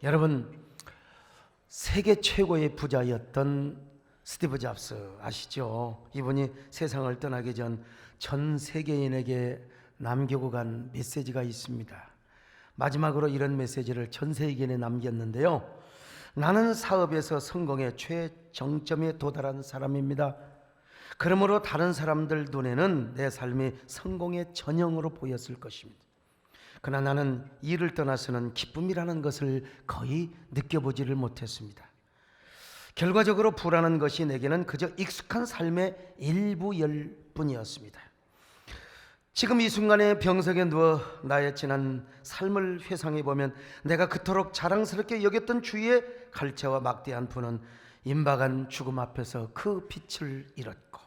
여러분, 세계 최고의 부자였던 스티브 잡스 아시죠? 이분이 세상을 떠나기 전 세계인에게 남기고 간 메시지가 있습니다. 마지막으로 이런 메시지를 전 세계인에 남겼는데요. 나는 사업에서 성공의 최정점에 도달한 사람입니다. 그러므로 다른 사람들 눈에는 내 삶이 성공의 전형으로 보였을 것입니다. 그러나 나는 일을 떠나서는 기쁨이라는 것을 거의 느껴보지를 못했습니다. 결과적으로 부라는 것이 내게는 그저 익숙한 삶의 일부일 뿐이었습니다. 지금 이 순간에 병석에 누워 나의 지난 삶을 회상해 보면 내가 그토록 자랑스럽게 여겼던 주위의 갈채와 막대한 분은 임박한 죽음 앞에서 그 빛을 잃었고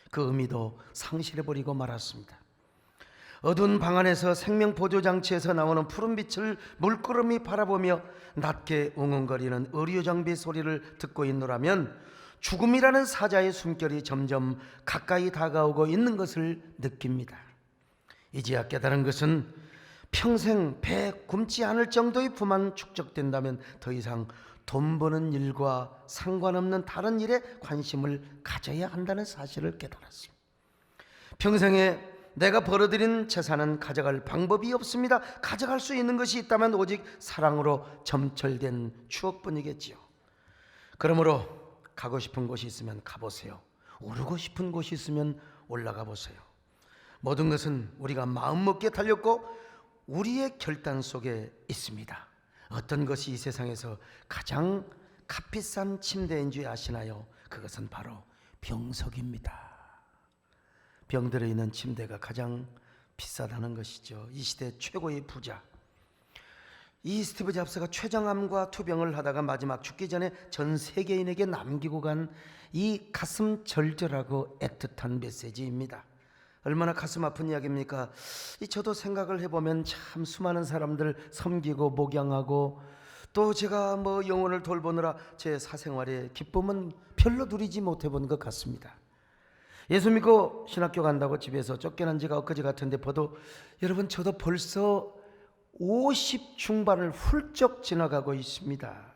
그 의미도 상실해버리고 말았습니다. 어두운 방 안에서 생명보조장치에서 나오는 푸른빛을 물끄러미 바라보며 낮게 웅웅거리는 의료장비 소리를 듣고 있노라면 죽음이라는 사자의 숨결이 점점 가까이 다가오고 있는 것을 느낍니다. 이제야 깨달은 것은 평생 배 굶지 않을 정도의 부만 축적된다면 더 이상 돈 버는 일과 상관없는 다른 일에 관심을 가져야 한다는 사실을 깨달았습니다. 평생에 내가 벌어들인 재산은 가져갈 방법이 없습니다. 가져갈 수 있는 것이 있다면 오직 사랑으로 점철된 추억뿐이겠지요. 그러므로 가고 싶은 곳이 있으면 가보세요. 오르고 싶은 곳이 있으면 올라가 보세요. 모든 것은 우리가 마음먹기에 달렸고 우리의 결단 속에 있습니다. 어떤 것이 이 세상에서 가장 값비싼 침대인 줄 아시나요? 그것은 바로 병석입니다. 병 들어있는 침대가 가장 비싸다는 것이죠. 이 시대 최고의 부자, 이 스티브 잡스가 췌장암과 투병을 하다가 마지막 죽기 전에 전 세계인에게 남기고 간 이 가슴 절절하고 애틋한 메시지입니다. 얼마나 가슴 아픈 이야기입니까? 저도 생각을 해보면 참 수많은 사람들 섬기고 목양하고 또 제가 영혼을 돌보느라 제 사생활에 기쁨은 별로 누리지 못해본 것 같습니다. 예수 믿고 신학교 간다고 집에서 쫓겨난 지가 엊그제 같은데 봐도 여러분 저도 벌써 50 중반을 훌쩍 지나가고 있습니다.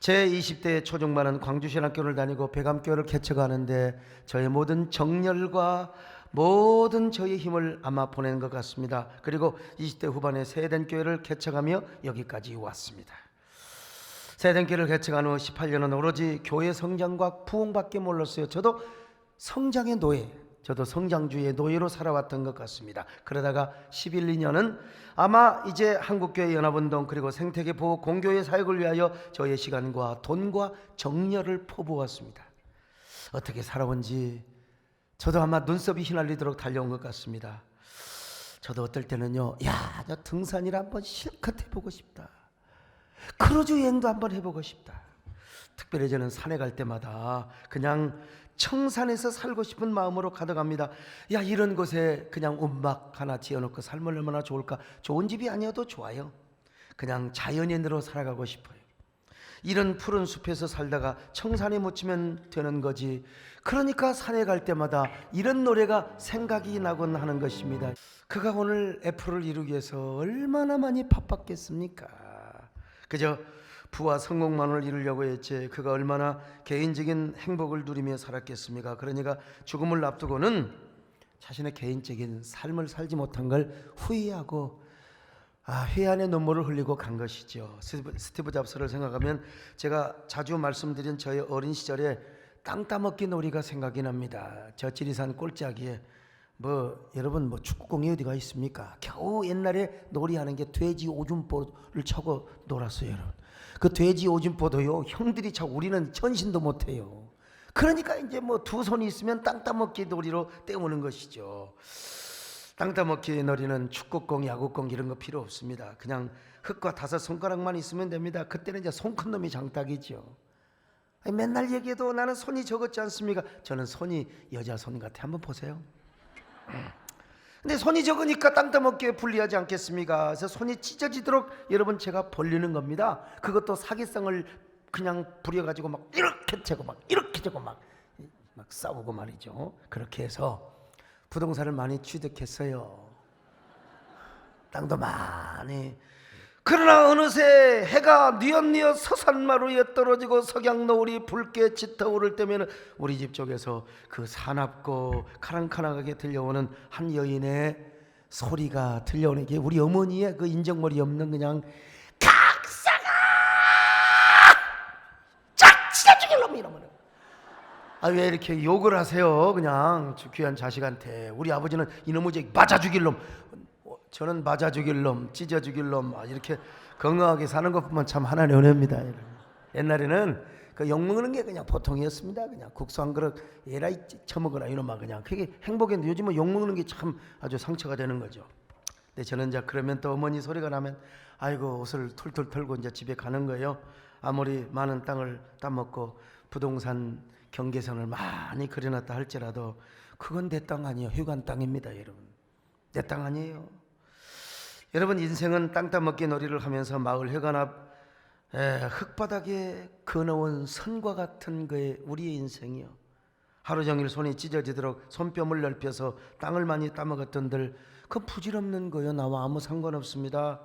제 20대 초중반은 광주신학교를 다니고 백암교회를 개척하는데 저의 모든 정열과 모든 저의 힘을 아마 보낸 것 같습니다. 그리고 20대 후반에 세덴교회를 개척하며 여기까지 왔습니다. 세덴교회를 개척한 후 18년은 오로지 교회 성장과 부흥밖에 몰랐어요. 저도 성장의 노예, 저도 성장주의 노예로 살아왔던 것 같습니다. 그러다가 11, 2년은 아마 이제 한국교회 연합운동 그리고 생태계 보호 공교회 사역을 위하여 저의 시간과 돈과 정열을 퍼부었습니다. 어떻게 살아온지 저도 아마 눈썹이 휘날리도록 달려온 것 같습니다. 저도 어떨 때는요, 저 등산이라 한번 실컷 해보고 싶다. 크루즈 여행도 한번 해보고 싶다. 특별히 저는 산에 갈 때마다 그냥 청산에서 살고 싶은 마음으로 가득합니다. 이런 곳에 그냥 움막 하나 지어놓고 살면 얼마나 좋을까. 좋은 집이 아니어도 좋아요. 그냥 자연인으로 살아가고 싶어요. 이런 푸른 숲에서 살다가 청산에 묻히면 되는 거지. 그러니까 산에 갈 때마다 이런 노래가 생각이 나곤 하는 것입니다. 그가 오늘 애플을 이루기 위해서 얼마나 많이 바빴겠습니까? 그저 부와 성공만을 이루려고 했지 그가 얼마나 개인적인 행복을 누리며 살았겠습니까? 그러니까 죽음을 앞두고는 자신의 개인적인 삶을 살지 못한 걸 후회하고 회한의 눈물을 흘리고 간 것이죠. 스티브 잡스를 생각하면 제가 자주 말씀드린 저의 어린 시절에 땅 따먹기 놀이가 생각이 납니다. 저 지리산 꼴짜기에 여러분 축구공이 어디가 있습니까? 겨우 옛날에 놀이하는 게 돼지 오줌보를 차고 놀았어요. 여러분, 그 돼지 오줌보도요 형들이 차고 우리는 전신도 못해요. 그러니까 이제 두 손이 있으면 땅 따먹기 놀이로 때우는 것이죠. 땅 따먹기 놀이는 축구공, 야구공 이런 거 필요 없습니다. 그냥 흙과 5 손가락만 있으면 됩니다. 그때는 이제 손 큰 놈이 장딱이죠. 맨날 얘기해도 나는 손이 적었지 않습니까? 저는 손이 여자 손 같아. 한번 보세요. 근데 손이 적으니까 땅 따먹기에 불리하지 않겠습니까? 그래서 손이 찢어지도록 여러분 제가 벌리는 겁니다. 그것도 사기성을 그냥 부려가지고 막 이렇게 재고 막 이렇게 재고 막 싸우고 말이죠. 그렇게 해서 부동산을 많이 취득했어요. 땅도 많이. 그러나 어느새 해가 뉘엿뉘엿 서산마루에 떨어지고 석양 노을이 붉게 짙어오를 때면 우리 집 쪽에서 그 사납고 카랑카랑하게 들려오는 한 여인의 소리가 들려오는 게 우리 어머니의 그 인정머리 없는 그냥 각사가 짝치자 죽일 놈 이러면 왜 이렇게 욕을 하세요? 그냥 귀한 자식한테. 우리 아버지는 이놈의 제 맞아 죽일 놈, 저는 맞아 죽일 놈, 찢어 죽일 놈, 이렇게 건강하게 사는 것 보면 참 하나님의 은혜입니다. 옛날에는 그 욕먹는 게 그냥 보통이었습니다. 그냥 국수 한 그릇 에라이 처먹어라 이놈아, 그냥 그게 행복인데 요즘은 욕먹는 게 참 아주 상처가 되는 거죠. 근데 저는 이제 그러면 또 어머니 소리가 나면 아이고 옷을 툴툴 털고 이제 집에 가는 거예요. 아무리 많은 땅을 따먹고 부동산 경계선을 많이 그려놨다 할지라도 그건 내 땅 아니에요. 휴관 땅입니다, 여러분. 내 땅 아니에요. 여러분, 인생은 땅 따먹기 놀이를 하면서 마을 회관 앞 흙바닥에 그어놓은 선과 같은 거에 우리의 인생이요. 하루 종일 손이 찢어지도록 손뼘을 넓혀서 땅을 많이 따먹었던들 그건 부질없는 거예요. 나와 아무 상관없습니다.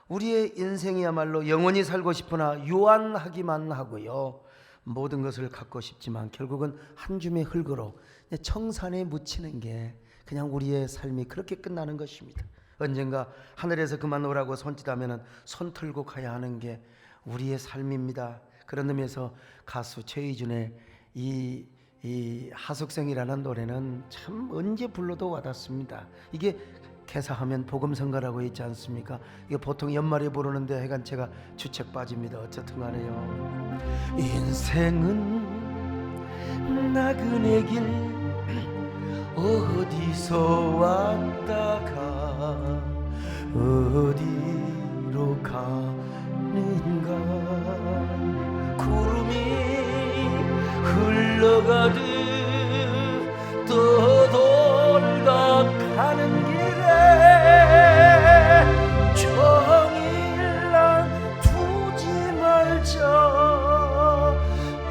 우리의 인생이야말로 영원히 살고 싶으나 유한하기만 하고요. 모든 것을 갖고 싶지만 결국은 한 줌의 흙으로 청산에 묻히는 게 그냥 우리의 삶이 그렇게 끝나는 것입니다. 언젠가 하늘에서 그만 오라고 손짓하면 손 털고 가야 하는 게 우리의 삶입니다. 그런 의미에서 가수 최희준의 이 하숙생이라는 노래는 참 언제 불러도 와닿습니다. 이게 개사하면 복음성가라고 있지 않습니까? 이게 보통 연말에 부르는데 하여간 제가 주책 빠집니다. 어쨌든 간에요. 인생은 나그네 길 어디서 왔다가 어디로 가는가. 구름이 흘러가듯 떠돌다 가는 길에 정일랑 두지 말자,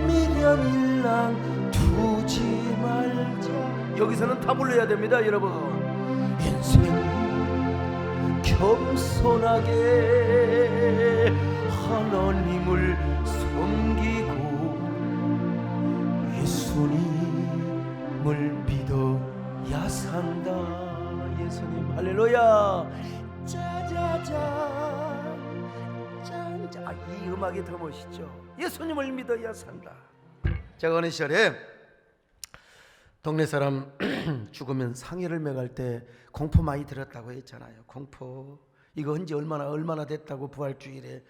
미련일랑 두지 말자. 여기서는 다 불러야 됩니다, 여러분. 인생 겸손하게 하나님을 섬기고 예수님을 믿어야 산다. 예수님 할렐루야. 짜자자 짠짜. 이 음악이 더 멋있죠. 예수님을 믿어야 산다. 제가 어느 시절에 동네 사람 죽으면 상해를 매갈 때 공포 많이 들었다고 했잖아요. 공포 이거 언제 얼마나 됐다고 부활주일에.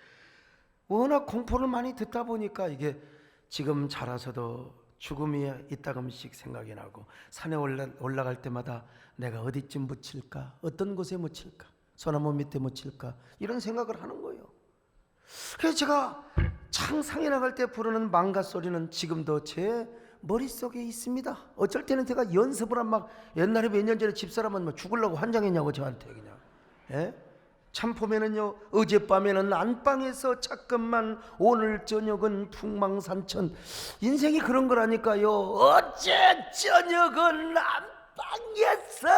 워낙 공포를 많이 듣다 보니까 이게 지금 자라서도 죽음이 이따금씩 생각이 나고 산에 올라갈 때마다 내가 어디쯤 묻힐까, 어떤 곳에 묻힐까, 소나무 밑에 묻힐까, 이런 생각을 하는 거예요. 그래서 제가 창상에 나갈 때 부르는 망가 소리는 지금도 제 머릿속에 있습니다. 어쩔 때는 제가 연습을 한 막 옛날에 몇 년 전에 집사람은 뭐 죽으려고 환장했냐고 저한테 그냥. 예? 참포면은요, 어젯밤에는 안방에서 잠깐만 오늘 저녁은 풍망산천. 인생이 그런 거라니까요. 어제 저녁은 안방에서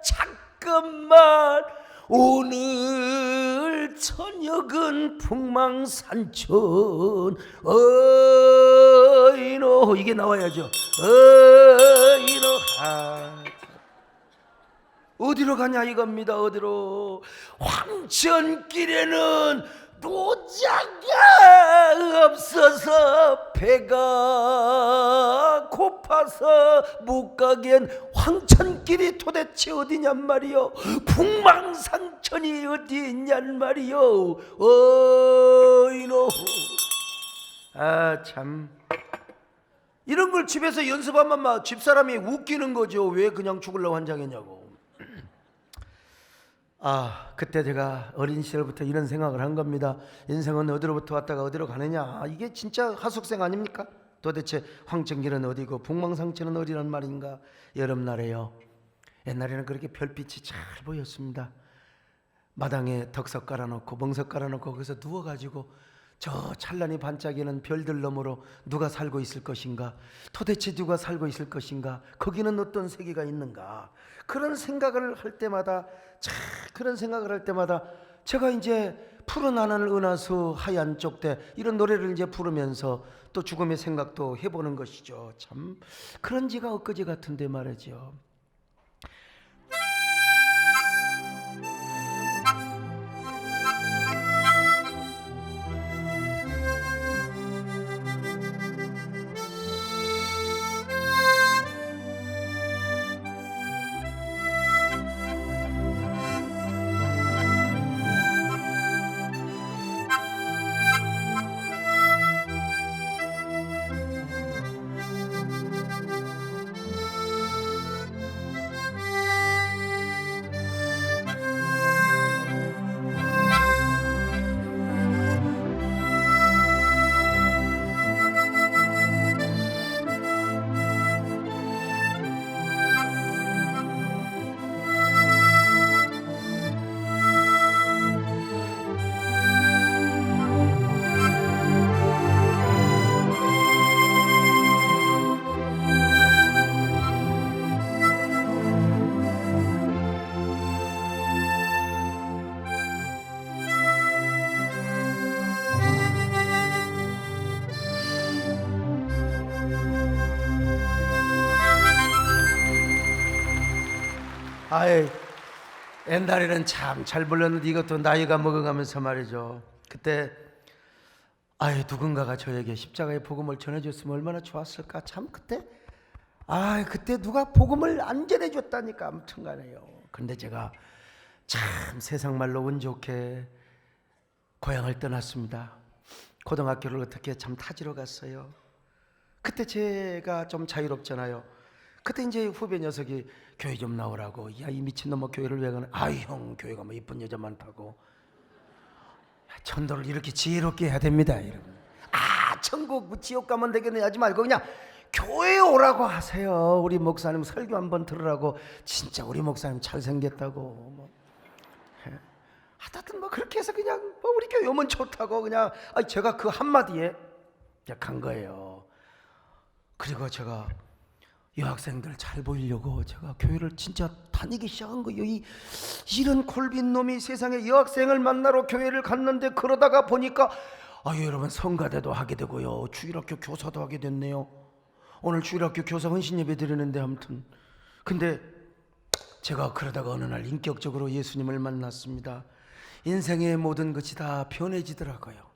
잠깐만 오늘 저녁은 풍망산천. 어이노 이게 나와야죠. 어이노. 어디로 가냐 이겁니다. 어디로. 황천길에는 노자가 없어서 배가 고파서 못 가겐 황천길이 도대체 어디냔 말이요. 풍망산천이 어디 있냔 말이요. 어이노. 참 이런 걸 집에서 연습하면 막 집사람이 웃기는 거죠. 왜 그냥 죽으려고 환장했냐고. 그때 제가 어린 시절부터 이런 생각을 한 겁니다. 인생은 어디로부터 왔다가 어디로 가느냐. 이게 진짜 하숙생 아닙니까? 도대체 황천길은 어디고 풍망산천은 어디란 말인가. 여름날에요, 옛날에는 그렇게 별빛이 잘 보였습니다. 마당에 덕석 깔아놓고 멍석 깔아놓고 거기서 누워가지고 저 찬란히 반짝이는 별들 너머로 누가 살고 있을 것인가, 도대체 누가 살고 있을 것인가, 거기는 어떤 세계가 있는가. 그런 생각을 할 때마다 제가 이제 푸른 하늘 은하수 하얀 쪽대 이런 노래를 이제 부르면서 또 죽음의 생각도 해보는 것이죠. 참 그런 지가 엊그제 같은데 말이죠. 아이, 옛날에는 참 잘 불렀는데 이것도 나이가 먹어가면서 말이죠. 그때 누군가가 저에게 십자가의 복음을 전해줬으면 얼마나 좋았을까. 참 그때 누가 복음을 안 전해줬다니까. 아무튼 간에요. 근데 제가 참 세상 말로 운 좋게 고향을 떠났습니다. 고등학교를 어떻게 참 타지러 갔어요. 그때 제가 좀 자유롭잖아요. 그때 이제 후배 녀석이 교회 좀 나오라고. 야, 이 미친놈아 교회를 왜 가나. 형, 교회가 뭐 이쁜 여자 많다고. 전도를 이렇게 지혜롭게 해야 됩니다, 여러분. 천국 지옥 가면 되겠네 하지 말고 그냥 교회에 오라고 하세요. 우리 목사님 설교 한번 들으라고. 진짜 우리 목사님 잘생겼다고 하여튼 그렇게 해서 그냥 우리 교회 오면 좋다고 그냥 제가 그 한마디에 간 거예요. 그리고 제가 여학생들 잘 보이려고 제가 교회를 진짜 다니기 시작한 거예요. 이런 골빈 놈이 세상에 여학생을 만나러 교회를 갔는데 그러다가 보니까 여러분 성가대도 하게 되고요. 주일학교 교사도 하게 됐네요. 오늘 주일학교 교사 헌신 예배 드리는데 아무튼 근데 제가 그러다가 어느 날 인격적으로 예수님을 만났습니다. 인생의 모든 것이 다 변해지더라고요.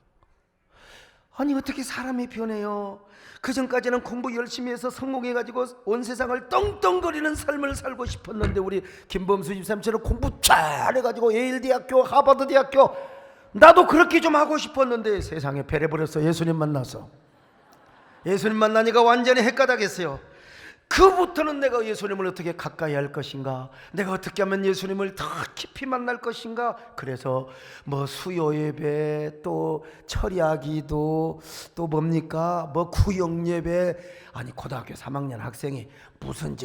어떻게 사람이 변해요? 그 전까지는 공부 열심히 해서 성공해가지고 온 세상을 떵떵거리는 삶을 살고 싶었는데 우리 김범수 집사님처럼 공부 잘해가지고 예일대학교 하버드대학교 나도 그렇게 좀 하고 싶었는데 세상에 배려버렸어. 예수님 만나서. 예수님 만나니까 완전히 헷가닥했어요. 그부터는 내가 예수님을 어떻게 가까이 할 것인가, 내가 어떻게 하면 예수님을 더 깊이 만날 것인가. 그래서 수요 예배, 또 철야기도, 또 뭡니까 구역 예배. 고등학교 3학년 학생이 무슨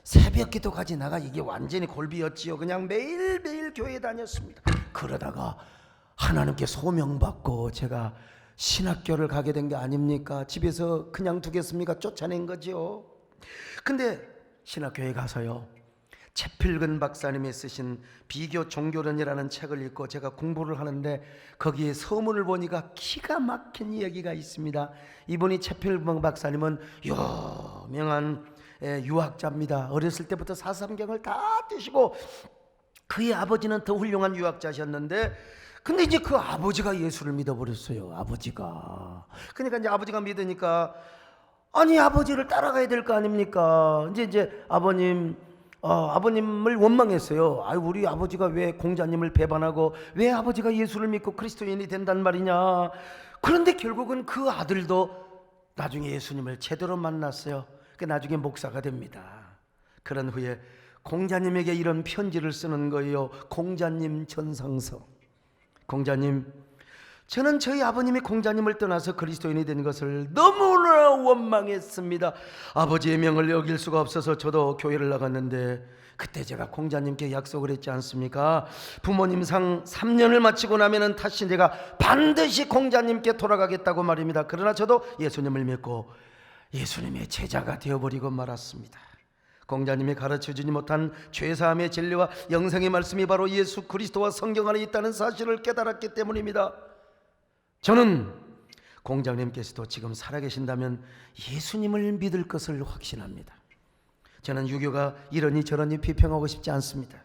새벽 기도까지 나가. 이게 완전히 골비였지요. 그냥 매일매일 교회 다녔습니다. 그러다가 하나님께 소명받고 제가 신학교를 가게 된 게 아닙니까? 집에서 그냥 두겠습니까? 쫓아낸 거죠. 근데 신학교에 가서요, 채필근 박사님이 쓰신 비교 종교론이라는 책을 읽고 제가 공부를 하는데 거기에 서문을 보니까 기가 막힌 이야기가 있습니다. 이분이 채필근 박사님은 유명한 유학자입니다. 어렸을 때부터 사삼경을 다 떼시고 그의 아버지는 더 훌륭한 유학자셨는데 근데 이제 그 아버지가 예수를 믿어버렸어요. 아버지가. 그러니까 이제 아버지가 믿으니까 아버지를 따라가야 될 거 아닙니까? 이제 아버님을 원망했어요. 우리 아버지가 왜 공자님을 배반하고 왜 아버지가 예수를 믿고 그리스도인이 된단 말이냐. 그런데 결국은 그 아들도 나중에 예수님을 제대로 만났어요. 나중에 목사가 됩니다. 그런 후에 공자님에게 이런 편지를 쓰는 거예요. 공자님 전상서. 공자님, 저는 저희 아버님이 공자님을 떠나서 그리스도인이 된 것을 너무나 원망했습니다. 아버지의 명을 어길 수가 없어서 저도 교회를 나갔는데 그때 제가 공자님께 약속을 했지 않습니까? 부모님 상 3년을 마치고 나면은 다시 내가 반드시 공자님께 돌아가겠다고 말입니다. 그러나 저도 예수님을 믿고 예수님의 제자가 되어버리고 말았습니다. 공자님이 가르쳐주지 못한 죄사함의 진리와 영생의 말씀이 바로 예수 그리스도와 성경 안에 있다는 사실을 깨달았기 때문입니다. 저는 공자님께서도 지금 살아계신다면 예수님을 믿을 것을 확신합니다. 저는 유교가 이러니 저러니 비평하고 싶지 않습니다.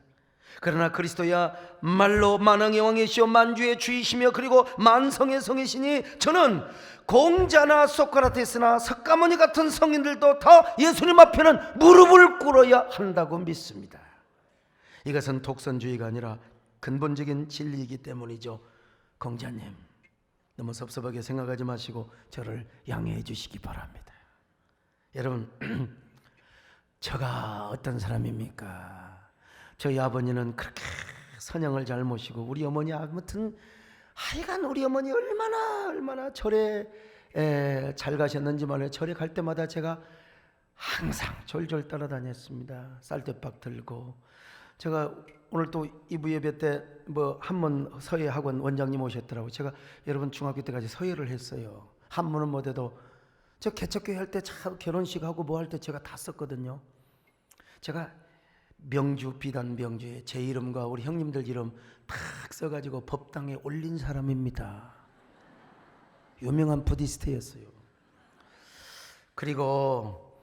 그러나 그리스도야 말로 만왕의 왕이시오 만주의 주이시며 그리고 만성의 성이시니 저는 공자나 소크라테스나 석가모니 같은 성인들도 다 예수님 앞에는 무릎을 꿇어야 한다고 믿습니다. 이것은 독선주의가 아니라 근본적인 진리이기 때문이죠. 공자님, 너무 섭섭하게 생각하지 마시고 저를 양해해 주시기 바랍니다. 여러분, 저가 어떤 사람입니까? 저희 아버님은 그렇게 선양을 잘 모시고 우리 어머니 아무튼 하여간 우리 어머니 얼마나 절에 잘 가셨는지 말이에요. 절에 갈 때마다 제가 항상 졸졸 따라다녔습니다. 쌀대박 들고. 제가 오늘 또 2부 예배 때 뭐 한문 서예 학원 원장님 오셨더라고요. 제가 여러분 중학교 때까지 서예를 했어요. 한문은 못해도 저 개척교회 할 때 참 결혼식 하고 뭐 할 때 제가 다 썼거든요. 제가 명주 비단 명주에 제 이름과 우리 형님들 이름 탁 써가지고 법당에 올린 사람입니다. 유명한 부디스트였어요. 그리고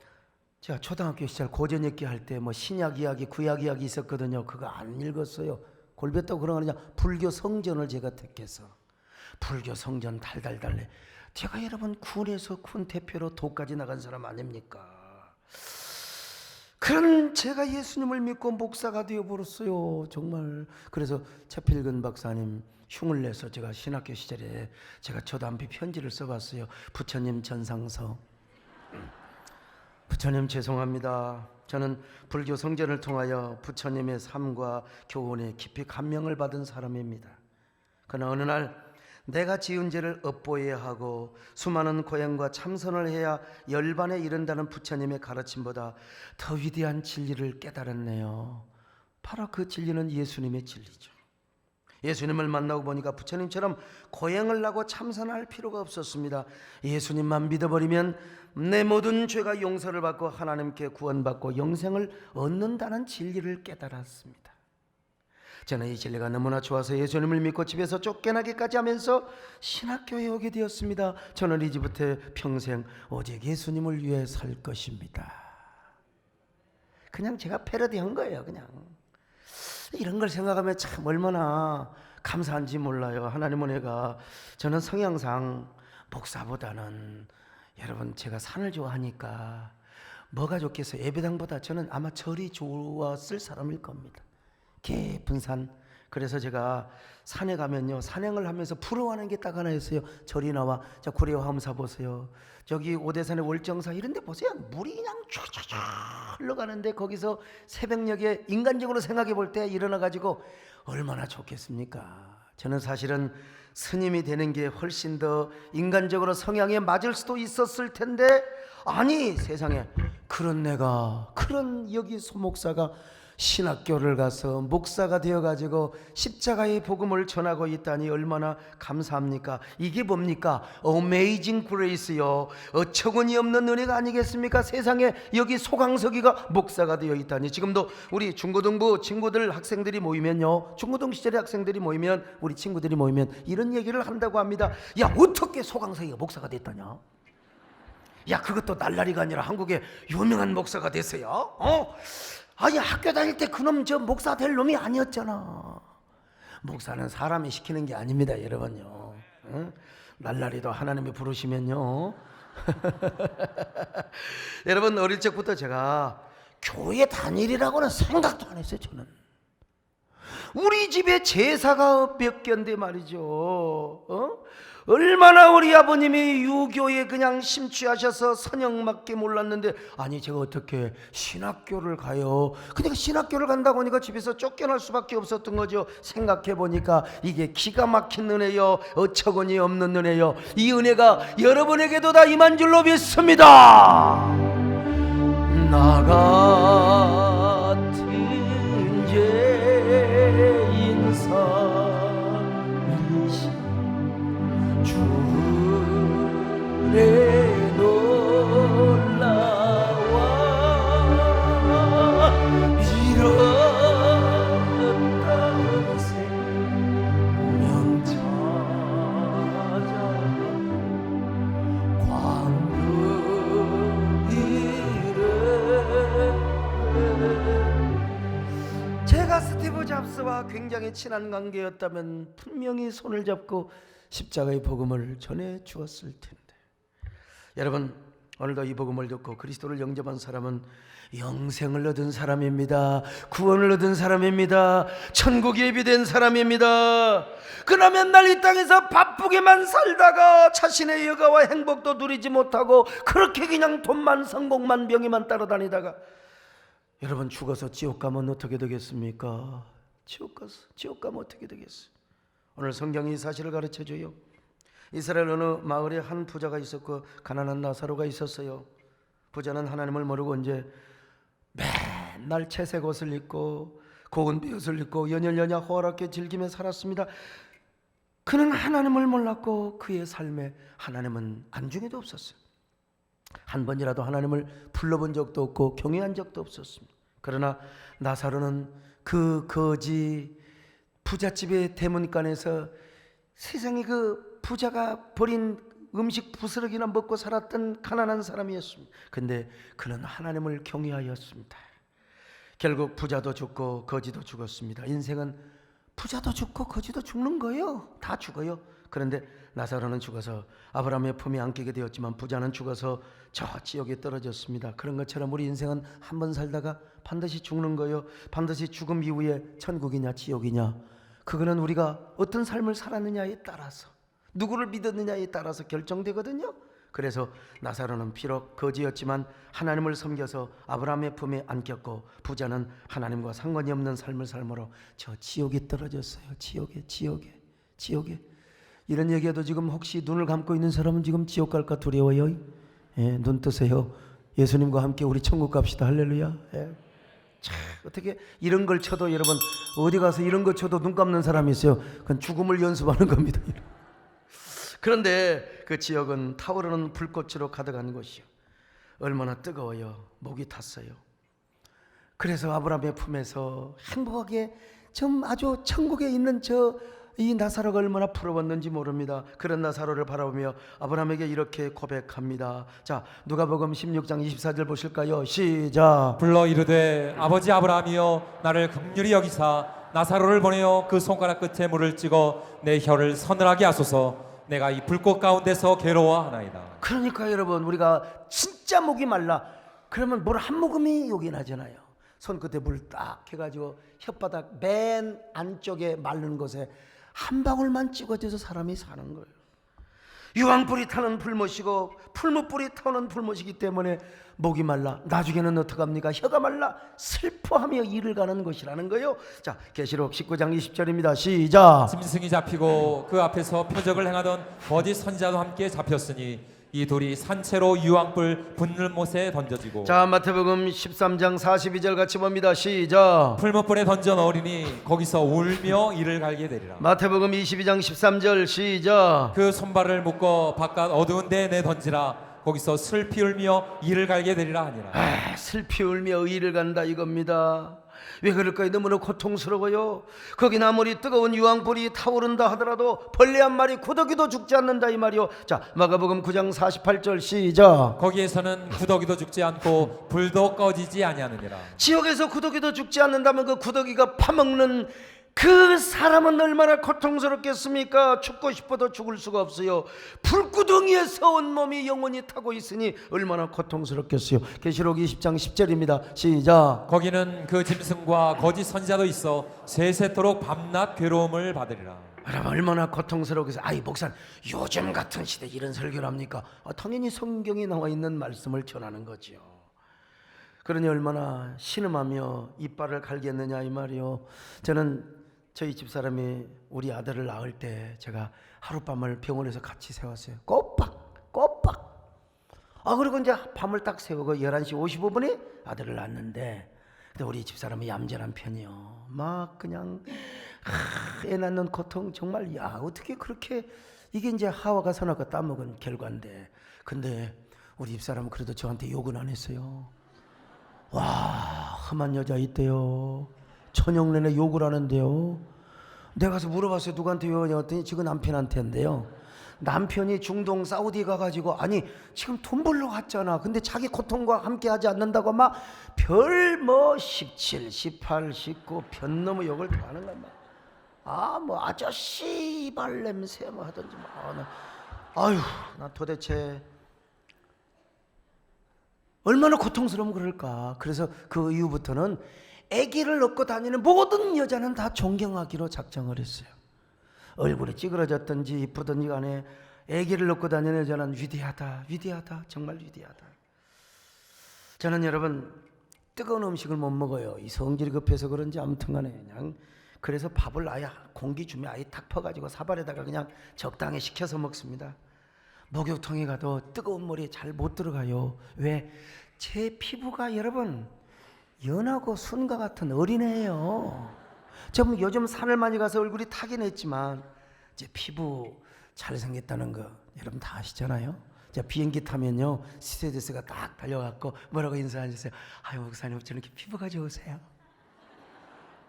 제가 초등학교 시절 고전읽기 할 때 뭐 신약 이야기 구약 이야기 있었거든요. 그거 안 읽었어요. 골뱉다고 그런 거 아니냐. 불교 성전을 제가 택해서 불교 성전 달달달래. 제가 여러분 군에서 군 대표로 도까지 나간 사람 아닙니까? 그런 제가 예수님을 믿고 목사가 되어버렸어요. 정말. 그래서 최필근 박사님 흉을 내서 제가 신학교 시절에 제가 저도 한편 편지를 써봤어요. 부처님 전상서. 부처님 죄송합니다. 저는 불교 성전을 통하여 부처님의 삶과 교훈에 깊이 감명을 받은 사람입니다. 그러나 어느 날 내가 지은 죄를 업보해야 하고 수많은 고행과 참선을 해야 열반에 이른다는 부처님의 가르침보다 더 위대한 진리를 깨달았네요. 바로 그 진리는 예수님의 진리죠. 예수님을 만나고 보니까 부처님처럼 고행을 하고 참선할 필요가 없었습니다. 예수님만 믿어버리면 내 모든 죄가 용서를 받고 하나님께 구원받고 영생을 얻는다는 진리를 깨달았습니다. 저는 이 진리가 너무나 좋아서 예수님을 믿고 집에서 쫓겨나기까지 하면서 신학교에 오게 되었습니다. 저는 이제부터 평생 오직 예수님을 위해 살 것입니다. 그냥 제가 패러디한 거예요. 그냥 이런 걸 생각하면 참 얼마나 감사한지 몰라요. 하나님 은혜가. 저는 성향상 목사보다는 여러분 제가 산을 좋아하니까 뭐가 좋겠어요. 예배당보다 저는 아마 절이 좋았을 사람일 겁니다. 깊은 산. 그래서 제가 산에 가면요 산행을 하면서 부러워하는 게 딱 하나 있어요. 절이 나와. 자 구례 화엄사 보세요. 저기 오대산의 월정사 이런 데 보세요. 물이 그냥 쫙쫙쫙 흘러가는데 거기서 새벽녘에 인간적으로 생각해 볼 때 일어나가지고 얼마나 좋겠습니까? 저는 사실은 스님이 되는 게 훨씬 더 인간적으로 성향에 맞을 수도 있었을 텐데 아니 세상에 그런 내가 그런 여기 소목사가 신학교를 가서 목사가 되어가지고 십자가의 복음을 전하고 있다니 얼마나 감사합니까? 이게 뭡니까? 어메이징 그레이스요. 어처구니 없는 은혜가 아니겠습니까? 세상에 여기 소강석이가 목사가 되어 있다니. 지금도 우리 중고등부 친구들 학생들이 모이면요 중고등 시절의 학생들이 모이면 우리 친구들이 모이면 이런 얘기를 한다고 합니다. 야 어떻게 소강석이가 목사가 됐다냐? 야 그것도 날라리가 아니라 한국의 유명한 목사가 됐어요. 아니 학교 다닐 때 그놈 저 목사 될 놈이 아니었잖아. 목사는 사람이 시키는 게 아닙니다 여러분요. 응? 날라리도 하나님이 부르시면요. 여러분 어릴 적부터 제가 교회 다니리라고는 생각도 안 했어요. 저는 우리 집에 제사가 몇 견데 말이죠. 얼마나 우리 아버님이 유교에 그냥 심취하셔서 선영밖에 몰랐는데 아니 제가 어떻게 신학교를 가요? 근데 신학교를 간다고 하니까 집에서 쫓겨날 수밖에 없었던 거죠. 생각해 보니까 이게 기가 막힌 은혜요 어처구니 없는 은혜요. 이 은혜가 여러분에게도 다 임한 줄로 믿습니다. 나 같은 죄인 사리시 주의 놀라와 예수와 굉장히 친한 관계였다면 분명히 손을 잡고 십자가의 복음을 전해 주었을 텐데. 여러분, 오늘도 이 복음을 듣고 그리스도를 영접한 사람은 영생을 얻은 사람입니다. 구원을 얻은 사람입니다. 천국이 예비된 사람입니다. 그러나 맨날 이 땅에서 바쁘게만 살다가 자신의 여가와 행복도 누리지 못하고 그렇게 그냥 돈만 성공만 명예만 따라다니다가 여러분 죽어서 지옥 가면 어떻게 되겠습니까? 지옥 가면 어떻게 되겠어요? 오늘 성경이 이 사실을 가르쳐줘요. 이스라엘 어느 마을에 한 부자가 있었고 가난한 나사로가 있었어요. 부자는 하나님을 모르고 이제 맨날 채색 옷을 입고 고운 비옷을 입고 연혈연야 호화롭게 즐기며 살았습니다. 그는 하나님을 몰랐고 그의 삶에 하나님은 안중에도 없었어요. 한 번이라도 하나님을 불러본 적도 없고 경외한 적도 없었습니다. 그러나 나사로는 그 거지 부잣집의 대문간에서 세상에 그 부자가 버린 음식 부스러기나 먹고 살았던 가난한 사람이었습니다. 근데 그는 하나님을 경외하였습니다. 결국 부자도 죽고 거지도 죽었습니다. 인생은 부자도 죽고 거지도 죽는 거예요. 다 죽어요. 그런데 나사로는 죽어서 아브라함의 품에 안기게 되었지만 부자는 죽어서 저 지옥에 떨어졌습니다. 그런 것처럼 우리 인생은 한 번 살다가 반드시 죽는 거예요. 반드시 죽음 이후에 천국이냐 지옥이냐, 그거는 우리가 어떤 삶을 살았느냐에 따라서, 누구를 믿었느냐에 따라서 결정되거든요. 그래서 나사로는 비록 거지였지만 하나님을 섬겨서 아브라함의 품에 안겼고 부자는 하나님과 상관이 없는 삶을 삶으로 저 지옥에 떨어졌어요. 지옥에. 이런 얘기해도 지금 혹시 눈을 감고 있는 사람은 지금 지옥 갈까 두려워요? 예, 눈 뜨세요. 예수님과 함께 우리 천국 갑시다. 할렐루야. 예. 자, 어떻게 이런 걸 쳐도, 여러분 어디 가서 이런 거 쳐도 눈 감는 사람이 있어요. 그건 죽음을 연습하는 겁니다. 그런데 그 지역은 타오르는 불꽃으로 가득한 곳이요, 얼마나 뜨거워요. 목이 탔어요. 그래서 아브라함의 품에서 행복하게 좀 아주 천국에 있는 이 나사로가 얼마나 부러웠는지 모릅니다. 그런 나사로를 바라보며 아브라함에게 이렇게 고백합니다. 자, 누가복음 16장 24절 보실까요? 시작. 불러 이르되 아버지 아브라함이여 나를 긍휼히 여기사 나사로를 보내어 그 손가락 끝에 물을 찍어 내 혀를 서늘하게 하소서. 내가 이 불꽃 가운데서 괴로워하나이다. 그러니까 여러분, 우리가 진짜 목이 말라 그러면 물 한 모금이 욕이 나잖아요. 손끝에 물 딱 해가지고 혓바닥 맨 안쪽에 마른 곳에 한 방울만 찍어줘서 사람이 사는 거예요. 유황불이 타는 불못이고 풀무불이 타는 불못이기 때문에 목이 말라 나중에는 어떡합니까? 혀가 말라 슬퍼하며 일을 가는 것이라는 거예요. 자, 계시록 19장 20절입니다. 시작. 짐승이 잡히고 그 앞에서 표적을 행하던 거짓 선지자도 함께 잡혔으니 이 돌이 산채로 유황불 분물못에 던져지고. 자, 마태복음 13장 42절 같이 봅니다. 시작. 풀무불에 던져 넣으리니 거기서 울며 이를 갈게 되리라. 마태복음 22장 13절 시작. 그 손발을 묶어 바깥 어두운 데에 내 던지라. 거기서 슬피 울며 이를 갈게 되리라 하니라. 슬피 울며 이를 간다 이겁니다. 왜 그럴까요? 너무나 고통스러워요. 거긴 아무리 뜨거운 유황불이 타오른다 하더라도 벌레 한 마리 구더기도 죽지 않는다 이 말이요. 자, 마가복음 9장 48절 시작. 거기에서는 구더기도 죽지 않고 불도 꺼지지 아니하느니라. 지옥에서 구더기도 죽지 않는다면 그 구더기가 파먹는 그 사람은 얼마나 고통스럽겠습니까? 죽고 싶어도 죽을 수가 없어요. 불구덩이에서 온 몸이 영원히 타고 있으니 얼마나 고통스럽겠어요. 계시록 20장 10절입니다. 시작. 거기는 그 짐승과 거짓 선지자도 있어 세세토록 밤낮 괴로움을 받으리라. 여러분, 얼마나 고통스럽겠어요. 아이, 목사님 요즘 같은 시대에 이런 설교를 합니까? 당연히 성경에 나와 있는 말씀을 전하는 거죠. 그러니 얼마나 신음하며 이빨을 갈겠느냐 이 말이요. 저는 저희 집사람이 우리 아들을 낳을 때 제가 하룻밤을 병원에서 같이 세웠어요. 꼬박. 그리고 이제 밤을 딱 세우고 11시 55분에 아들을 낳았는데, 근데 우리 집사람이 얌전한 편이요. 막 그냥 애 낳는 고통 정말, 야 어떻게 그렇게, 이게 이제 하와가 선악과 따먹은 결과인데, 근데 우리 집사람은 그래도 저한테 욕은 안 했어요. 와, 험한 여자 있대요. 저녁 내내 욕을 하는데요. 내가 가서 물어봤어요. 누구한테 욕하냐 했더니 지금 남편한테인데요. 남편이 중동 사우디 가가지고 아니 지금 돈 벌러 갔잖아. 근데 자기 고통과 함께하지 않는다고 막 별 뭐 17, 18, 19 편 넘어 욕을 다 하는 거야. 뭐 아저씨 발 냄새 뭐 하든지 나 도대체 얼마나 고통스러우면 그럴까. 그래서 그 이후부터는 아기를 얻고 다니는 모든 여자는 다 존경하기로 작정을 했어요. 얼굴이 찌그러졌든지 이쁘든지 간에 아기를 얻고 다니는 여자는 위대하다, 위대하다, 정말 위대하다. 저는 여러분 뜨거운 음식을 못 먹어요. 이 성질이 급해서 그런지 아무튼 간에 그냥 그래서 밥을 아예 공기 주면 아예 탁 퍼가지고 사발에다가 그냥 적당히 식혀서 먹습니다. 목욕통에 가도 뜨거운 물이 잘 못 들어가요. 왜? 제 피부가 여러분 연하고 순과 같은 어린애예요. 좀 요즘 산을 많이 가서 얼굴이 타긴 했지만 제 피부 잘생겼다는 거 여러분 다 아시잖아요. 자, 비행기 타면요 스튜어디스가 딱 달려갖고 뭐라고 인사하셨어요? 아유 목사님 저렇게 피부가 좋으세요?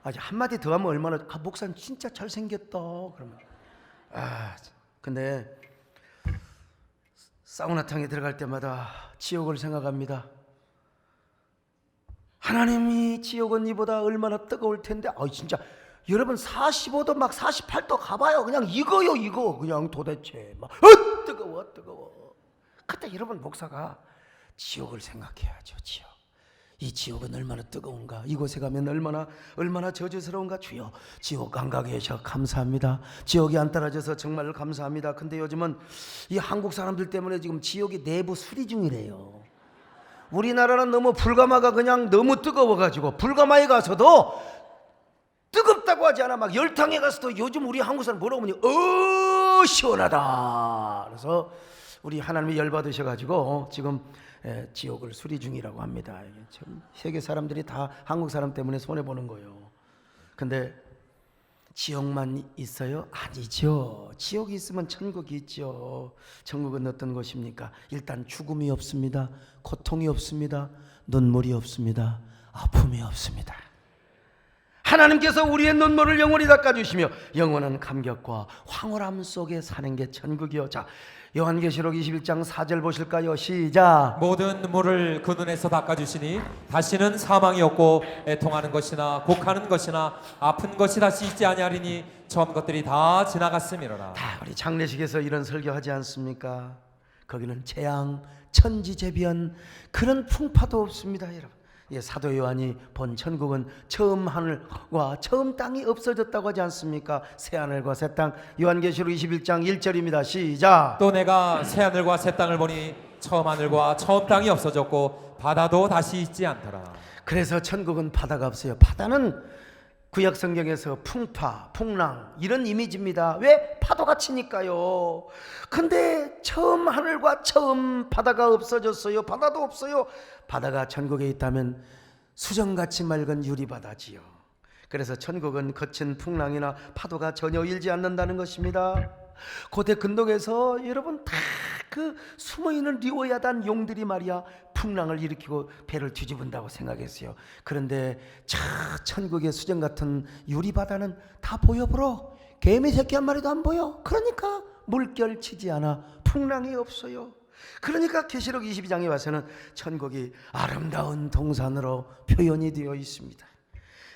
아주 한마디 더 하면 얼마나 목사님 진짜 잘생겼다 그러면 근데 사우나탕에 들어갈 때마다 지옥을 생각합니다. 하나님이 지옥은 이보다 얼마나 뜨거울 텐데 진짜 여러분 45도 막 48도 가봐요. 그냥 이거요 이거 그냥 도대체 막 뜨거워. 그때 여러분 목사가 지옥을 생각해야죠. 이 지옥은 얼마나 뜨거운가, 이곳에 가면 얼마나 저주스러운가. 주여 지옥 안 가게 해서 감사합니다. 지옥이 안 떨어져서 정말 감사합니다. 근데 요즘은 이 한국 사람들 때문에 지금 지옥이 내부 수리 중이래요. 우리나라는 너무 불가마가 그냥 너무 뜨거워가지고 불가마에 가서도 뜨겁다고 하지 않아. 막 열탕에 가서도 요즘 우리 한국 사람 뭐라고 하니 시원하다. 그래서 우리 하나님이 열받으셔가지고 지금 지옥을 수리 중이라고 합니다. 참 세계 사람들이 다 한국 사람 때문에 손해보는 거예요. 근데 지옥만 있어요? 아니죠. 지옥이 있으면 천국이 있죠. 천국은 어떤 곳입니까? 일단 죽음이 없습니다. 고통이 없습니다. 눈물이 없습니다. 아픔이 없습니다. 하나님께서 우리의 눈물을 영원히 닦아주시며 영원한 감격과 황홀함 속에 사는 게 천국이요. 자, 요한계시록 21장 4절 보실까요? 시작. 모든 눈물을 그 눈에서 닦아주시니 다시는 사망이 없고 애통하는 것이나 곡하는 것이나 아픈 것이 다시 있지 아니하리니 처음 것들이 다 지나갔음이로라. 다 우리 장례식에서 이런 설교하지 않습니까? 거기는 재앙, 천지재변 그런 풍파도 없습니다, 여러분. 사도 요한이 본 천국은 처음 하늘과 처음 땅이 없어졌다고 하지 않습니까? 새 하늘과 새 땅. 요한계시록 21장 1절입니다. 시작. 또 내가 새 하늘과 새 땅을 보니 처음 하늘과 처음 땅이 없어졌고 바다도 다시 있지 않더라. 그래서 천국은 바다가 없어요. 바다는 구약 성경에서 풍파, 풍랑 이런 이미지입니다. 왜? 파도가 치니까요. 근데 처음 하늘과 처음 바다가 없어졌어요. 바다도 없어요. 바다가 천국에 있다면 수정같이 맑은 유리바다지요. 그래서 천국은 거친 풍랑이나 파도가 전혀 일지 않는다는 것입니다. 고대 근동에서 여러분 다 그 숨어있는 리오야단 용들이 말이야 풍랑을 일으키고 배를 뒤집은다고 생각했어요. 그런데 천국의 수정 같은 유리바다는 다 보여버려. 개미 새끼 한 마리도 안 보여. 그러니까 물결 치지 않아. 풍랑이 없어요. 그러니까 계시록 22장에 와서는 천국이 아름다운 동산으로 표현이 되어 있습니다.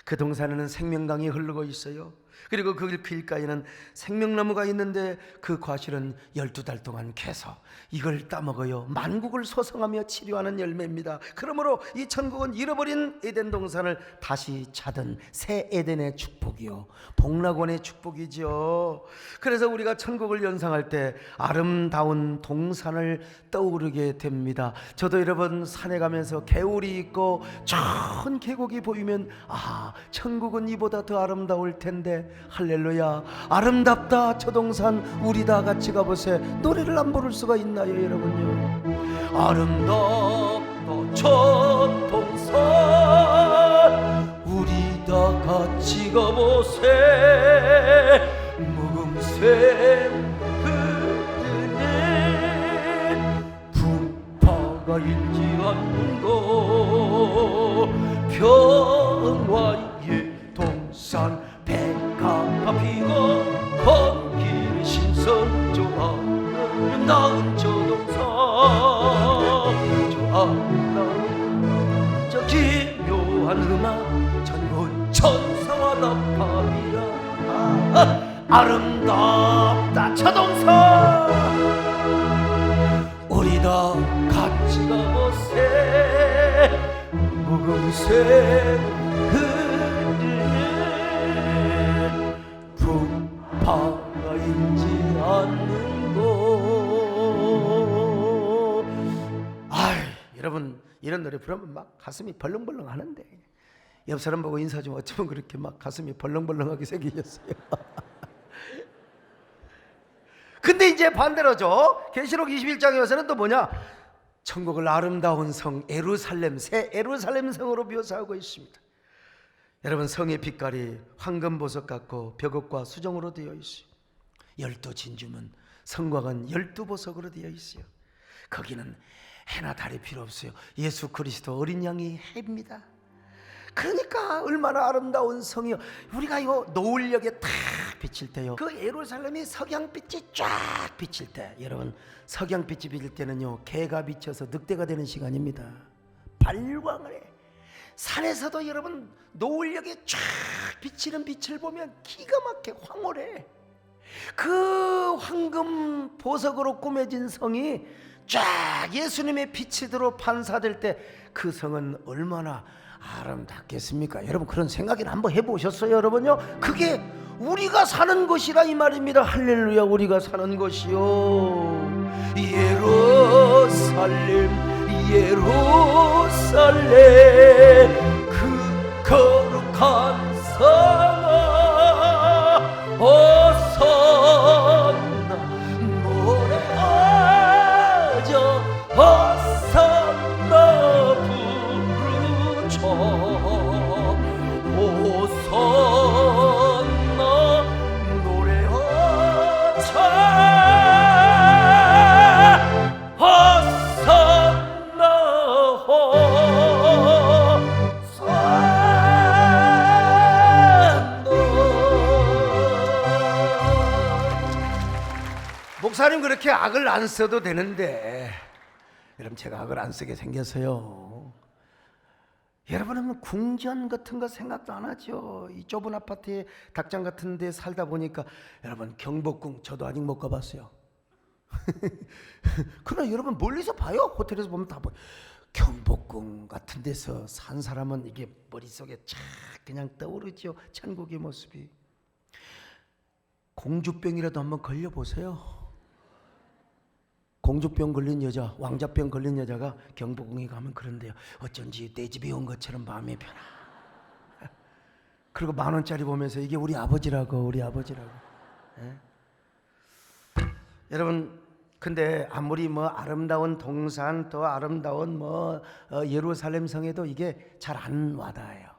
그 동산에는 생명강이 흐르고 있어요. 그리고 그 길가에는 생명나무가 있는데 그 과실은 12달 동안 캐서 이걸 따먹어요. 만국을 소성하며 치료하는 열매입니다. 그러므로 이 천국은 잃어버린 에덴 동산을 다시 찾은 새 에덴의 축복이요, 복락원의 축복이죠. 그래서 우리가 천국을 연상할 때 아름다운 동산을 떠오르게 됩니다. 저도 여러분 산에 가면서 개울이 있고 좋은 계곡이 보이면 천국은 이보다 더 아름다울 텐데, 할렐루야, 아름답다 저 동산 우리 다 같이 가보세. 노래를 안 부를 수가 있나요 여러분요? 아름답다 저 동산 우리 다 같이 가보세. 묵음새 흐르네 풍파가 일지 않는 곳 평화의 동산 백합화 피고 건길 신선 좋아 아름다운 저 동상 저 아름다운 저 기묘한 음악 전부 천사와 나팔이라 아름답다 저 동상 우리 다 같이 가보세 묵은색 흐르는 부파가 있지 않는 곳. 아이 여러분 이런 노래 부르면 막 가슴이 벌렁벌렁 하는데 옆 사람 보고 인사 좀 어쩌면 그렇게 막 가슴이 벌렁벌렁하게 새기셨어요. 근데 이제 반대로죠. 계시록 21장에 와서는 또 뭐냐? 천국을 아름다운 성 예루살렘 새 예루살렘 성으로 묘사하고 있습니다. 여러분 성의 빛깔이 황금보석 같고 벽옥과 수정으로 되어 있어요. 12진주문 성곽은 12보석으로 되어 있어요. 거기는 해나 달이 필요 없어요. 예수 그리스도 어린 양이 해입니다. 그러니까 얼마나 아름다운 성이요. 우리가 요 노을역에 탁 비칠 때요 그 예루살렘이 석양빛이 쫙 비칠 때 여러분 석양빛이 비칠 때는요 개가 비쳐서 늑대가 되는 시간입니다. 발광을 해. 산에서도 여러분 노을역에 쫙 비치는 빛을 보면 기가 막혀 황홀해. 그 황금 보석으로 꾸며진 성이 쫙 예수님의 빛으로 반사될 때 그 성은 얼마나 아름답겠습니까? 여러분 그런 생각이나 한번 해보셨어요 여러분요? 그게 우리가 사는 것이라 이 말입니다. 할렐루야. 우리가 사는 것이요 예루살렘 예루살렘 그 거룩한 성아 어서나 노래하자 어서나 부르자 어서나 노래하자 어서나 목사님 그렇게 악을 안 써도 되는데 여러분 제가 악을 안 쓰게 생겼어요. 여러분은 궁전 같은 거 생각도 안 하죠. 이 좁은 아파트에 닭장 같은 데 살다 보니까 여러분 경복궁 저도 아직 못 가봤어요. 그러나 여러분 멀리서 봐요. 호텔에서 보면 다 보여. 경복궁 같은 데서 산 사람은 이게 머릿속에 착 그냥 떠오르죠. 천국의 모습이. 공주병이라도 한번 걸려보세요. 공주병 걸린 여자, 왕자병 걸린 여자가 경복궁에 가면 그런데요. 어쩐지 내 집에 온 것처럼 마음이 편하. 그리고 10,000원짜리 보면서 이게 우리 아버지라고, 우리 아버지라고. 예? 여러분, 근데 아무리 뭐 아름다운 동산 또 아름다운 뭐 예루살렘 성에도 이게 잘 안 와닿아요.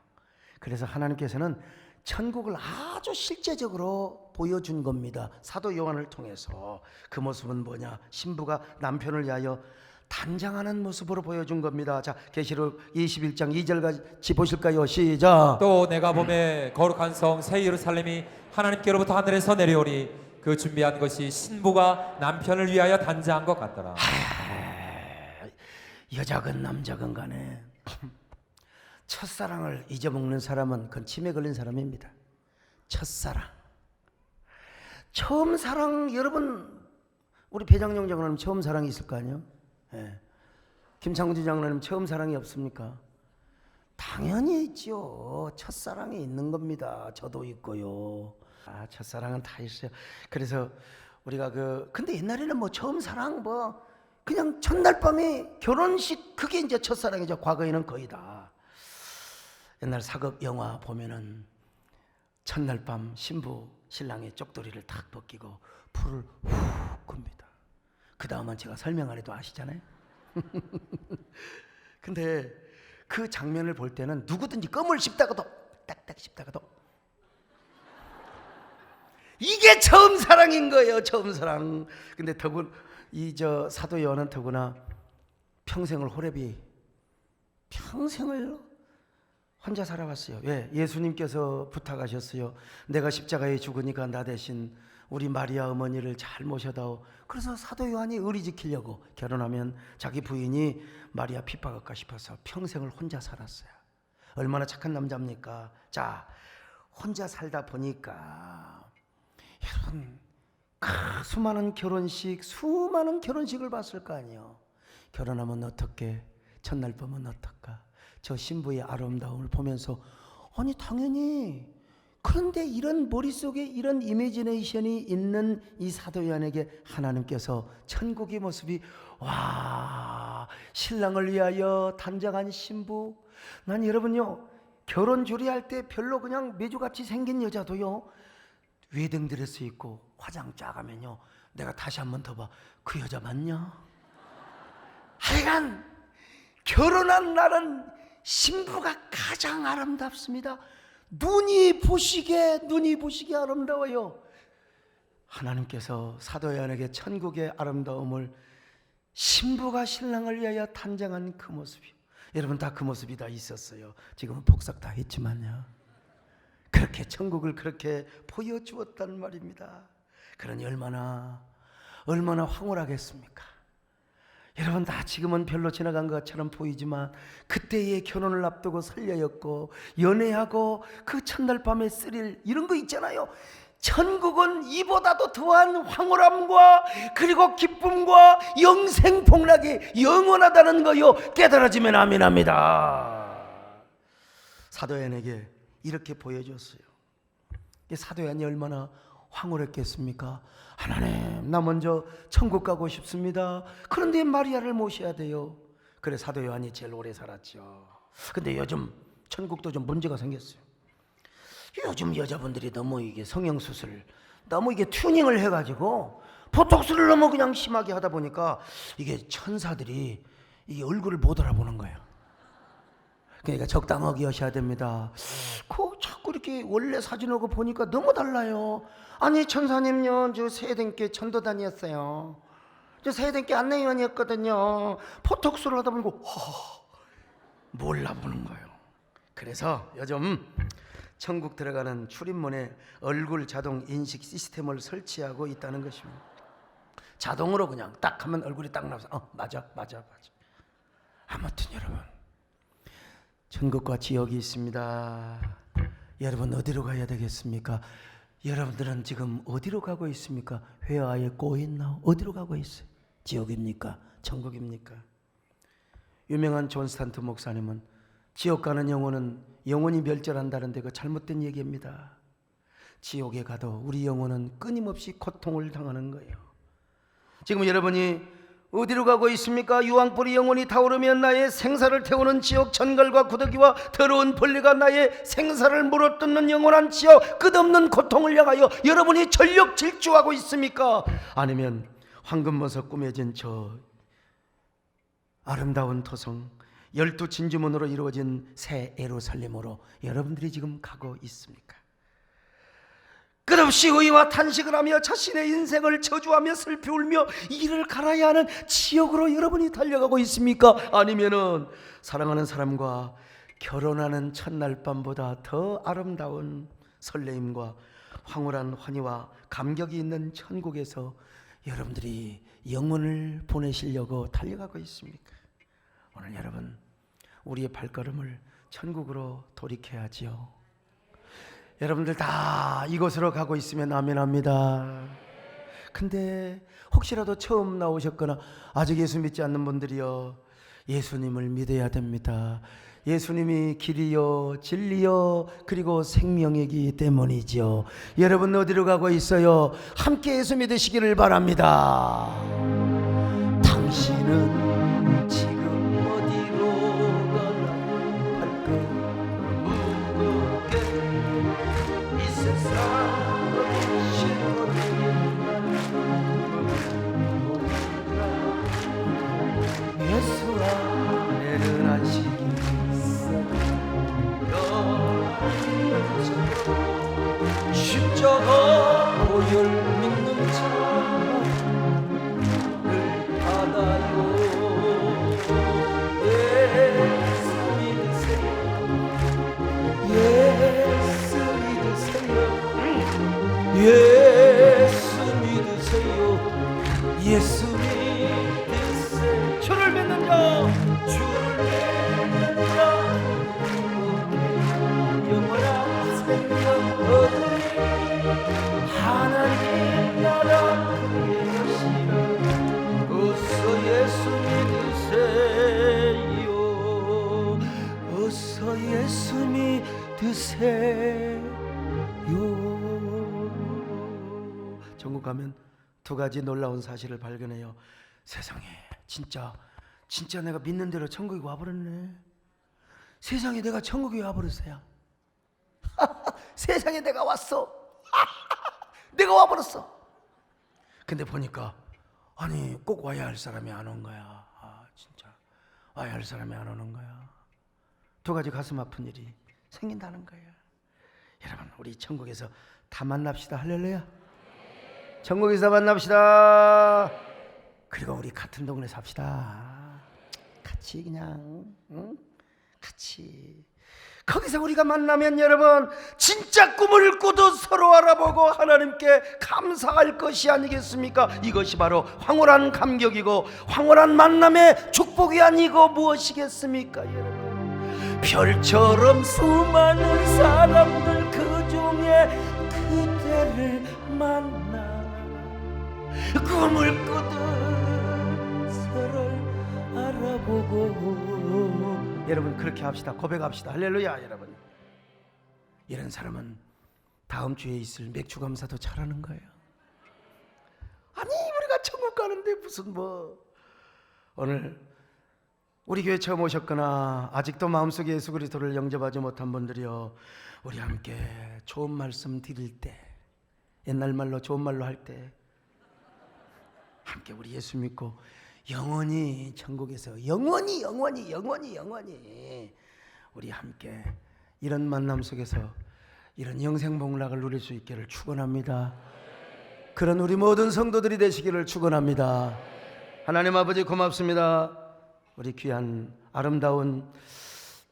그래서 하나님께서는 천국을 아주 실제적으로 보여준 겁니다. 사도 요한을 통해서. 그 모습은 뭐냐? 신부가 남편을 위하여 단장하는 모습으로 보여준 겁니다. 자, 계시록 21장 2절까지 보실까요? 시작. 또 내가 보매 거룩한 성 새 예루살렘이 하나님께로부터 하늘에서 내려오니 그 준비한 것이 신부가 남편을 위하여 단장한 것 같더라. 여자건 남자건 간에 첫사랑을 잊어먹는 사람은 그건 치매 걸린 사람입니다. 첫사랑. 처음 사랑. 여러분 우리 배장용 장로님 처음 사랑이 있을 거 아니에요? 예. 김창주 장로님 처음 사랑이 없습니까? 당연히 있죠. 첫사랑이 있는 겁니다. 저도 있고요. 첫사랑은 다 있어요. 그래서 우리가 근데 옛날에는 뭐 처음 사랑 뭐 그냥 첫날 밤에 결혼식 그게 이제 첫사랑이죠. 과거에는 거의 다. 옛날 사극 영화 보면은 첫날 밤 신부 신랑의 쪽도리를 탁 벗기고 풀을 훅 굽니다. 그 다음은 제가 설명 안 해도 아시잖아요. 근데 그 장면을 볼 때는 누구든지 껌을 씹다가도 딱딱 씹다가도 이게 처음 사랑인 거예요. 처음 사랑. 근데 사도 요한은 더구나 평생을 호렙이 평생을 혼자 살아왔어요. 왜? 예수님께서 부탁하셨어요. 내가 십자가에 죽으니까 나 대신 우리 마리아 어머니를 잘 모셔다오. 그래서 사도 요한이 의리 지키려고 결혼하면 자기 부인이 마리아 핍박할까 싶어서 평생을 혼자 살았어요. 얼마나 착한 남자입니까? 자, 혼자 살다 보니까 여러분 수많은 결혼식을 봤을 거 아니에요. 결혼하면 어떻게, 첫날 밤은 어떨까, 저 신부의 아름다움을 보면서 아니 당연히, 그런데 이런 머릿속에 이런 이미지네이션이 있는 이 사도 요한에게 하나님께서 천국의 모습이, 와, 신랑을 위하여 단장한 신부. 난 여러분요, 결혼 조리할 때 별로 그냥 메주같이 생긴 여자도요, 웨딩드레스 입고 화장 쫙 하면요, 내가 다시 한 번 더 봐. 그 여자 맞냐? 하여간 결혼한 날은 신부가 가장 아름답습니다. 눈이 부시게 아름다워요. 하나님께서 사도 요한에게 천국의 아름다움을, 신부가 신랑을 위하여 단장한 그 모습이요. 여러분 다 그 모습이 다 있었어요. 지금은 복삭 다 했지만요. 그렇게 천국을 그렇게 보여주었단 말입니다. 그러니 얼마나 황홀하겠습니까? 여러분 다 지금은 별로 지나간 것처럼 보이지만 그때의 결혼을 앞두고 설레였고 연애하고 그 첫날 밤의 스릴 이런 거 있잖아요. 천국은 이보다도 더한 황홀함과 그리고 기쁨과 영생복락이 영원하다는 거요, 깨달아지면 아멘합니다. 사도 요한에게 이렇게 보여줬어요. 사도 요한이 얼마나 황홀했겠습니까? 하나님, 나 먼저 천국 가고 싶습니다. 그런데 마리아를 모셔야 돼요. 그래 사도 요한이 제일 오래 살았죠. 근데 요즘 천국도 좀 문제가 생겼어요. 요즘 여자분들이 너무 이게 성형수술, 너무 이게 튜닝을 해가지고 보톡스를 너무 그냥 심하게 하다 보니까 이게 천사들이 이게 얼굴을 못 알아보는 거예요. 그러니까 적당하게 하셔야 됩니다. 자꾸 이렇게 원래 사진하고 보니까 너무 달라요. 아니 천사님요, 저 세den께 전도단이었어요. 저 세den께 안내위원이었거든요. 포톡스를 하다 보니까 몰라보는 거예요. 그래서 요즘 천국 들어가는 출입문에 얼굴 자동 인식 시스템을 설치하고 있다는 것입니다. 자동으로 그냥 딱 하면 얼굴이 딱 나와서 맞아. 아무튼 여러분, 천국과 지옥이 있습니다. 여러분 어디로 가야 되겠습니까? 여러분들은 지금 어디로 가고 있습니까? 회화에 꼬였나? 어디로 가고 있어요? 지옥입니까? 천국입니까? 유명한 존 스탄트 목사님은 지옥 가는 영혼은 영혼이 멸절한다는데 그 잘못된 얘기입니다. 지옥에 가도 우리 영혼은 끊임없이 고통을 당하는 거예요. 지금 여러분이 어디로 가고 있습니까? 유황불이 영혼이 타오르면 나의 생사를 태우는 지옥, 전갈과 구더기와 더러운 벌레가 나의 생사를 물어뜯는 영원한 지옥, 끝없는 고통을 향하여 여러분이 전력 질주하고 있습니까? 아니면 황금보석 꾸며진 저 아름다운 토성, 12진주문으로 이루어진 새 예루살렘으로 여러분들이 지금 가고 있습니까? 끝없이 의와 탄식을 하며 자신의 인생을 저주하며 슬피 울며 이를 갈아야 하는 지옥으로 여러분이 달려가고 있습니까? 아니면은 사랑하는 사람과 결혼하는 첫날 밤보다 더 아름다운 설레임과 황홀한 환희와 감격이 있는 천국에서 여러분들이 영혼을 보내시려고 달려가고 있습니까? 오늘 여러분, 우리의 발걸음을 천국으로 돌이켜야지요. 여러분들 다 이곳으로 가고 있으면 아멘합니다. 근데 혹시라도 처음 나오셨거나 아직 예수 믿지 않는 분들이요, 예수님을 믿어야 됩니다. 예수님이 길이요 진리요 그리고 생명이기 때문이죠. 여러분 어디로 가고 있어요? 함께 예수 믿으시기를 바랍니다. 당신은 지금 어디로 가나? 발걸음 무겁게 이 세상으로 실어내는 예수 안에는 안식이 십자가 보혈 믿는 자 주를 믿는 자 영원한 생명 얻으리. 하나님 나라 그의 것이라. 어서 예수 믿으세요. 어서 예수 믿으세요. 전국 가면 두 가지 놀라운 사실을 발견해요. 세상에 진짜 내가 믿는 대로 천국에 와버렸네. 세상에 내가 천국에 와버렸어요. 세상에 내가 왔어. 내가 와버렸어. 근데 보니까 아니 꼭 와야 할 사람이 안 온 거야. 진짜 와야 할 사람이 안 오는 거야. 두 가지 가슴 아픈 일이 생긴다는 거야. 여러분 우리 천국에서 다 만납시다. 할렐루야. 천국에서 만납시다. 그리고 우리 같은 동네 삽시다. 같이 그냥 같이. 거기서 우리가 만나면 여러분 진짜 꿈을 꾸도 서로 알아보고 하나님께 감사할 것이 아니겠습니까? 이것이 바로 황홀한 감격이고 황홀한 만남의 축복이 아니고 무엇이겠습니까? 여러분 별처럼 수많은 사람들 그 중에 그대를 만나 꿈을 꾸듯 서로를 알아보고. 여러분 그렇게 합시다. 고백합시다. 할렐루야. 여러분 이런 사람은 다음 주에 있을 맥주 감사도 잘하는 거예요. 아니 우리가 천국 가는데 무슨 오늘 우리 교회 처음 오셨거나 아직도 마음속에 예수 그리스도를 영접하지 못한 분들이요, 우리 함께 좋은 말씀 드릴 때, 옛날 말로 좋은 말로 할 때 함께 우리 예수 믿고 영원히 천국에서 영원히 우리 함께 이런 만남 속에서 이런 영생복락을 누릴 수 있기를 축원합니다. 그런 우리 모든 성도들이 되시기를 축원합니다. 하나님 아버지 고맙습니다. 우리 귀한 아름다운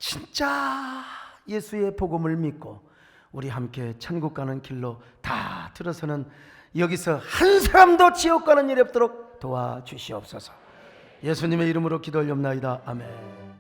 진짜 예수의 복음을 믿고 우리 함께 천국 가는 길로 다 들어서는 여기서 한 사람도 지옥 가는 일이 없도록 도와주시옵소서. 예수님의 이름으로 기도 올려옵나이다. 아멘.